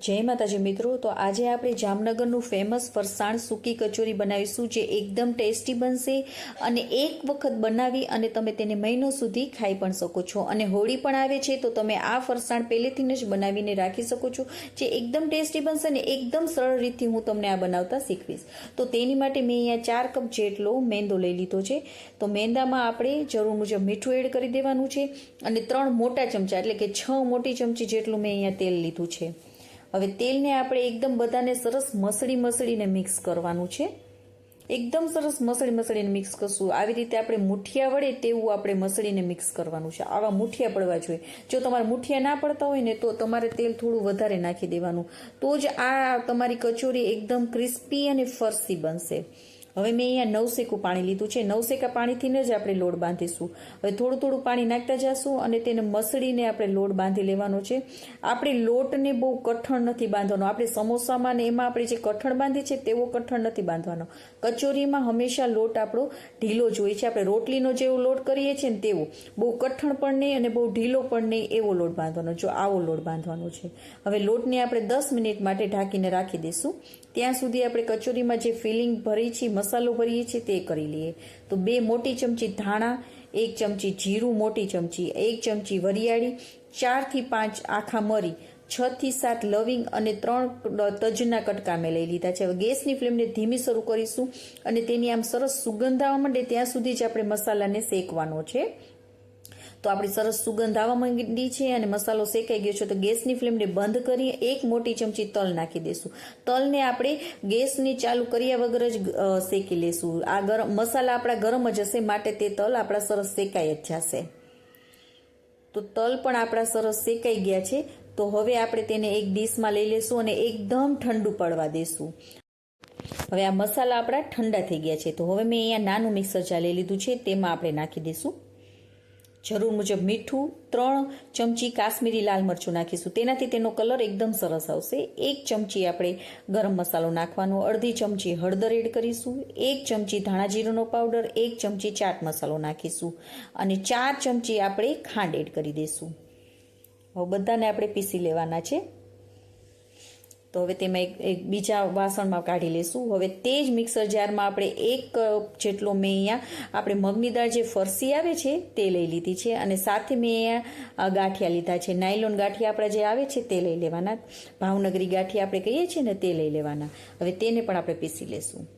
જય માતાજી મિત્રો, તો આજે આપણે જામનગરનું ફેમસ ફરસાણ સૂકી કચોરી બનાવીશું, જે એકદમ ટેસ્ટી બનશે અને એક વખત બનાવી અને તમે તેને મહિનો સુધી ખાઈ પણ શકો છો. અને હોળી પણ આવે છે તો તમે આ ફરસાણ પહેલેથી જ બનાવીને રાખી શકો છો, જે એકદમ ટેસ્ટી બનશે અને એકદમ સરળ રીતથી હું તમને આ બનાવતા શીખવીશ. તો તેની માટે મેં અહીંયા 4 કપ જેટલો મેંદો લઈ લીધો છે. તો મેંદામાં આપણે જરૂર મુજબ મીઠું એડ કરી દેવાનું છે અને 3 મોટા ચમચા એટલે કે 6 મોટી ચમચી જેટલું મેં અહીંયા તેલ લીધું છે. હવે તેલને આપણે એકદમ બધાને સરસ મસળીને મિક્સ કરવાનું છે. એકદમ સરસ મસળીને મિક્સ કરશું. આવી રીતે આપણે મુઠિયા વડે તેવું આપણે મસળીને મિક્સ કરવાનું છે. આવા મુઠિયા પડવા જોઈએ. જો તમારે મુઠિયા ના પડતા હોય ને તો તમારે તેલ થોડું વધારે નાખી દેવાનું, તો જ આ તમારી કચોરી એકદમ ક્રિસ્પી અને ફરસી બનશે. હવે મેં અહીંયા 9 શેકું પાણી લીધું છે. 9 શેકા પાણીથી જ આપણે લોટ બાંધીશું. હવે થોડું પાણી નાખતા જશું અને તેને મસળીને આપણે લોટ બાંધી લેવાનો છે. આપણે લોટને બહુ કઠણ નથી બાંધવાનો. આપણે સમોસામાં ને એમાં આપણે જે કઠણ બાંધી છે તેવો કઠણ નથી બાંધવાનો. કચોરીમાં હંમેશા લોટ આપણો ઢીલો જ હોય છે. આપણે રોટલીનો જેવો લોટ કરીએ છીએ ને તેવો, બહુ કઠણ પણ નહીં અને બહુ ઢીલો પણ નહીં એવો લોટ બાંધવાનો. જો આવો લોટ બાંધવાનો છે. હવે લોટને આપણે 10 મિનિટ માટે ઢાંકીને રાખી દઈશું. ત્યાં સુધી આપણે કચોરીમાં જે ફિલિંગ ભરી છે, મસાલો ભરીએ છીએ તે કરી લઈએ. તો 2 મોટી ચમચી ધાણા, 1 ચમચી જીરું મોટી ચમચી, 1 ચમચી વરિયાળી, 4 થી 5 આખા મરી, 6 થી 7 લવિંગ અને 3 તજના કટકા મેં લઈ લીધા છે. હવે ગેસની ફ્લેમને ધીમી શરૂ કરીશું અને તેની આમ સરસ સુગંધ આવવા માંડે ત્યાં સુધી જ આપણે મસાલાને શેકવાનો છે. તો આપણી સરસ સુગંધ આવવા માંડી છે અને મસાલો શેકાઈ ગયો છે. તો ગેસની ફ્લેમને બંધ કરી 1 મોટી ચમચી તલ નાખી દઈશું. તલને આપણે ગેસની ચાલુ કર્યા વગર જ શેકી લેશું. આ મસાલા આપણા ગરમ જ હશે, માટે તે તલ આપણા સરસ શેકાઈ જ જશે. તો તલ પણ આપણા સરસ શેકાઈ ગયા છે. તો હવે આપણે તેને એક ડીશમાં લઈ લેશું અને એકદમ ઠંડુ પડવા દેશું. હવે આ મસાલા આપણા ઠંડા થઈ ગયા છે. તો હવે મેં અહીંયા નાનું મિક્સર જાર લઈ લીધું છે, તેમાં આપણે નાખી દઈશું જરૂર મુજબ મીઠું, 3 ચમચી કાશ્મીરી લાલ મરચું નાખીશું, તેનાથી તેનો કલર એકદમ સરસ આવશે. 1 ચમચી આપણે ગરમ મસાલો નાખવાનો, અડધી ચમચી હળદર એડ કરીશું, 1 ચમચી ધાણા જીરુંનો પાવડર, 1 ચમચી ચાટ મસાલો નાખીશું અને 4 ચમચી આપણે ખાંડ એડ કરી દઈશું. હવે બધાને આપણે પીસી લેવાના છે. તો હવે તેમાં એક બીજા વાસણમાં કાઢી લેશું. હવે તે જ મિક્સર જારમાં આપણે 1 કપ જેટલો મેં અહીંયા આપણે મગની દાળ જે ફરસી આવે છે તે લઈ લીધી છે અને સાથે મેં અહીંયા ગાંઠિયા લીધા છે. નાયલોન ગાંઠિયા આપણા જે આવે છે તે લઈ લેવાના. ભાવનગરી ગાંઠિયા આપણે કહીએ છીએ ને તે લઈ લેવાના. હવે તેને પણ આપણે પીસી લેશું.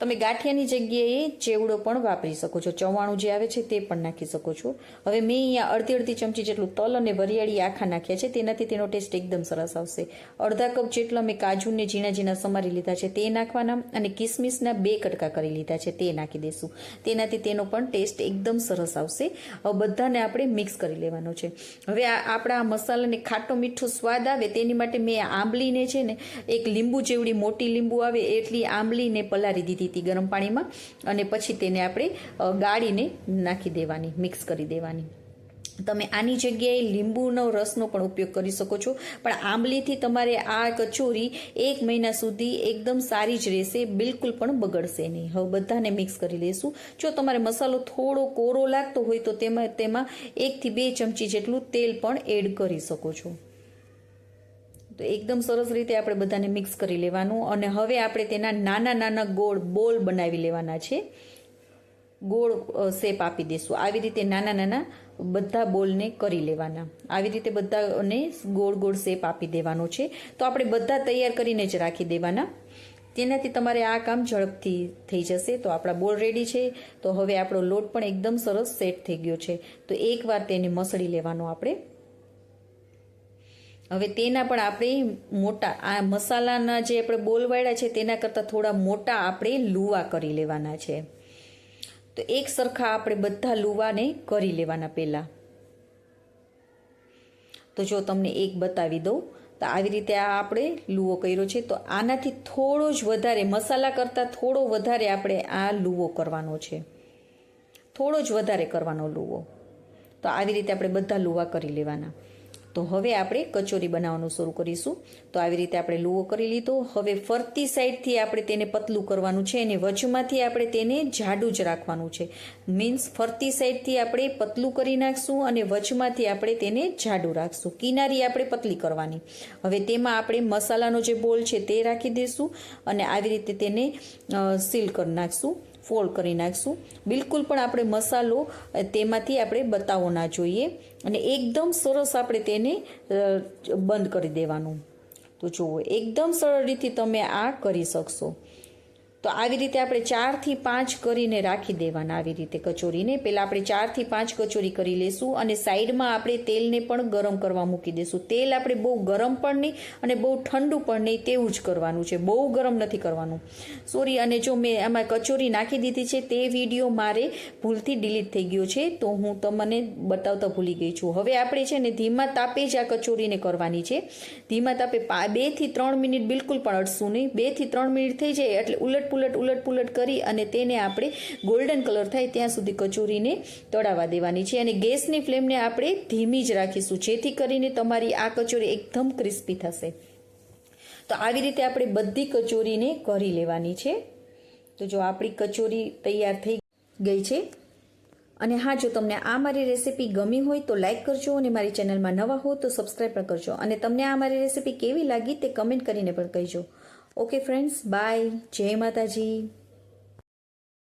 તમે ગાંઠિયાની જગ્યાએ ચેવડો પણ વાપરી શકો છો. ચવાણું જે આવે છે તે પણ નાખી શકો છો. હવે મેં અહીંયા અડધી ચમચી જેટલું તલ અને વરિયાળી આખા નાખ્યા છે, તેનાથી તેનો ટેસ્ટ એકદમ સરસ આવશે. અડધા કપ જેટલા મેં કાજુને ઝીણા સમારી લીધા છે તે નાખવાના અને કિસમિસના 2 કટકા કરી લીધા છે તે નાખી દઈશું. તેનાથી તેનો પણ ટેસ્ટ એકદમ સરસ આવશે. હવે બધાને આપણે મિક્સ કરી લેવાનો છે. હવે આપણા મસાલાને ખાટો મીઠો સ્વાદ આવે તેની માટે મેં આંબલીને છે ને એક લીંબુ જેવડી મોટી લીંબુ આવે એટલી આંબલીને પલાળી દીધી ગરમ પાણીમાં અને પછી તેને આપણે ગાળીને નાખી દેવાની, મિક્સ કરી દેવાની. તમે આની જગ્યાએ લીંબુનો રસનો પણ ઉપયોગ કરી શકો છો, પણ આંબલીથી તમારે આ કચોરી 1 મહિના સુધી એકદમ સારી જ રહેશે, બિલકુલ પણ બગડશે નહીં. હવે બધાને મિક્સ કરી લઈશું. જો તમારે મસાલો થોડો કોરો લાગતો હોય તો તેમાં 1 થી 2 ચમચી જેટલું તેલ પણ એડ કરી શકો છો. તો એકદમ સરસ રીતે આપણે બધાને મિક્સ કરી લેવાનું અને હવે આપણે તેના નાના ગોળ બોલ બનાવી લેવાના છે. ગોળ શેપ આપી દઈશું. આવી રીતે નાના બધા બોલને કરી લેવાના. આવી રીતે બધાને ગોળ શેપ આપી દેવાનો છે. તો આપણે બધા તૈયાર કરીને જ રાખી દેવાના. તેનાથી તમારે આ કામ ઝડપથી થઈ જશે. તો આપણા બોલ રેડી છે. તો હવે આપણો લોટ પણ એકદમ સરસ સેટ થઈ ગયો છે. તો એકવાર તેને મસળી લેવાનો આપણે. હવે તેના પણ આપણે મોટા આ મસાલાના જે આપણે બોલ વાળ્યા છે તેના કરતાં થોડા મોટા આપણે લુવા કરી લેવાના છે. તો એક સરખા આપણે બધા લુવાને કરી લેવાના પહેલા. તો જો તમને એક બતાવી દઉં તો આવી રીતે આ આપણે લુવો કર્યો છે. તો આનાથી થોડો જ વધારે મસાલા કરતાં થોડો વધારે આપણે આ લુવો કરવાનો છે. થોડો જ વધારે કરવાનો લુવો. તો આવી રીતે આપણે બધા લુવા કરી લેવાના. તો હવે આપણે કચોરી બનાવવાનું શરૂ કરીશું. તો આવી રીતે આપણે લુવો કરી લીધો. હવે ફરતી સાઈડથી આપણે તેને પતલું કરવાનું છે અને વચમાંથી આપણે તેને જાડું જ રાખવાનું છે. મીન્સ ફરતી સાઈડથી આપણે પતલું કરી નાખશું અને વચમાંથી આપણે તેને જાડું રાખશું. કિનારી આપણે પતલી કરવાની. હવે તેમાં આપણે મસાલાનો જે બોલ છે તે રાખી દઈશું અને આવી રીતે તેને સીલ કરી નાખશું, ફોલ્ડ કરી નાખશું. બિલકુલ પણ આપણે મસાલો તેમાંથી આપણે બતાવવો ના જોઈએ અને એકદમ સરસ આપણે તેને બંધ કરી દેવાનું. તો જુઓ, એકદમ સરળ રીતે તમે આ કરી શકશો. તો આવી રીતે આપણે 4 થી 5 કરીને રાખી દેવાના. આવી રીતે કચોરીને પહેલાં આપણે 4 થી 5 કચોરી કરી લેશું અને સાઈડમાં આપણે તેલને પણ ગરમ કરવા મૂકી દઈશું. તેલ આપણે બહુ ગરમ પણ નહીં અને બહુ ઠંડુ પણ નહીં, તેવું જ કરવાનું છે. બહુ ગરમ નથી કરવાનું. સોરી, અને જો મેં આમાં કચોરી નાખી દીધી છે તે વિડીયો મારે ભૂલથી ડિલીટ થઈ ગયો છે, તો હું તમને બતાવતા ભૂલી ગઈ છું. હવે આપણે છે ને ધીમા તાપે જ આ કચોરીને કરવાની છે. ધીમા તાપે 2 થી 3 મિનિટ બિલકુલ પણ અડશું નહીં. 2 થી 3 મિનિટ થઈ જાય એટલે ઉલટ પુલટ કરી અને તેને આપણે ગોલ્ડન કલર થાય ત્યાં સુધી કચોરીને તળાવવા દેવાની છે. અને ગેસની ફ્લેમને આપણે ધીમી જ રાખીશું, જેથી કરીને તમારી આ કચોરી એકદમ ક્રિસ્પી થશે. તો આવી રીતે આપણે બધી કચોરીને કરી લેવાની છે. તો જો આપણી કચોરી તૈયાર થઈ ગઈ છે. અને હા, જો તમને આ મારી રેસીપી ગમી હોય તો લાઈક કરજો અને મારી ચેનલમાં નવા હો તો સબસ્ક્રાઈબ પણ કરજો. અને તમને આ મારી રેસીપી કેવી લાગી તે કમેન્ટ કરીને પણ કહેજો. Okay friends, bye. જય માતાજી.